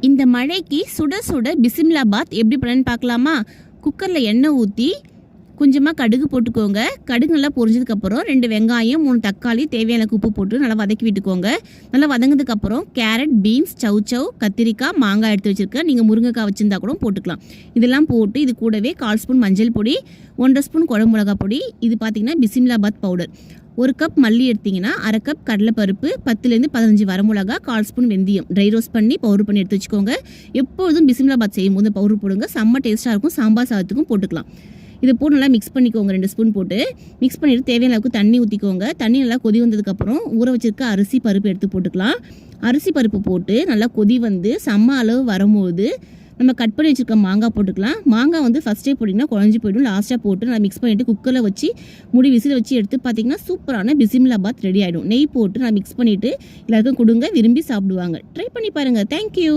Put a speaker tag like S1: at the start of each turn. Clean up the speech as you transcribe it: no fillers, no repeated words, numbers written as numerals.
S1: இந்த மழைக்கு சுட சுட பிசிம்லாபாத் எப்படி பண்ணன்னு பார்க்கலாமா? குக்கரில் எண்ணெய் ஊற்றி கொஞ்சமாக கடுகு போட்டுக்கோங்க. கடுகு நல்லா பொரிஞ்சதுக்கப்புறம் 2 வெங்காயம் 3 தக்காளி தேவையான உப்பு போட்டு நல்லா வதக்கி விட்டுக்கோங்க. நல்லா வதங்கினதுக்கப்புறம் கேரட், பீன்ஸ், சவ் கத்திரிக்காய், மாங்காய் எடுத்து வச்சுருக்கேன். நீங்கள் முருங்கைக்காய் வச்சுருந்தா கூட போட்டுக்கலாம். இதெல்லாம் போட்டு இது கூடவே 1/4 ஸ்பூன் மஞ்சள் பொடி, 1/2 ஸ்பூன் குழம்பு மிளகாய் பொடி, இது பார்த்திங்கன்னா பிசிம்லாபாத் பவுடர், 1 கப் மல்லி எடுத்திங்கன்னா 1/2 கப் கடலைப்பருப்பு, 10லேருந்து 15 வரமிளகா, 1/4 ஸ்பூன் வெந்தயம் ட்ரை ரோஸ்ட் பண்ணி பவுடர் பண்ணி எடுத்து வச்சுக்கோங்க. எப்பொழுதும் பிசிம்லாபாத் செய்யும் போது பவுடர் போடுங்க, செம்ம டேஸ்ட்டாக இருக்கும். சாம்பார் சாதத்துக்கும் போட்டுக்கலாம். இதை போட்டு நல்லா மிக்ஸ் பண்ணிக்கோங்க. 2 ஸ்பூன் போட்டு மிக்ஸ் பண்ணிவிட்டு தேவையான அளவுக்கு தண்ணி ஊற்றிக்கோங்க. தண்ணி நல்லா கொதி வந்ததுக்கப்புறம் ஊற வச்சிருக்க அரிசி பருப்பு எடுத்து போட்டுக்கலாம். அரிசி பருப்பு போட்டு நல்லா கொதி வந்து செம்ம அளவு வரும்போது நம்ம கட் பண்ணி வச்சுருக்க மாங்காய் போட்டுக்கலாம். மாங்காய் வந்து ஃபஸ்ட்டே போட்டிங்கன்னா குழஞ்சி போய்டும். லாஸ்ட்டாக போட்டு நல்லா மிக்ஸ் பண்ணிவிட்டு குக்கரில் வச்சு முடி விசில் வச்சு எடுத்து பார்த்திங்கன்னா சூப்பரான பிசிம்லாபாத் ரெடி ஆகிடும். நெய் போட்டு நல்லா மிக்ஸ் பண்ணிவிட்டு எல்லாருக்கும் கொடுங்க, விரும்பி சாப்பிடுவாங்க. ட்ரை பண்ணி பாருங்கள். தேங்க்யூ.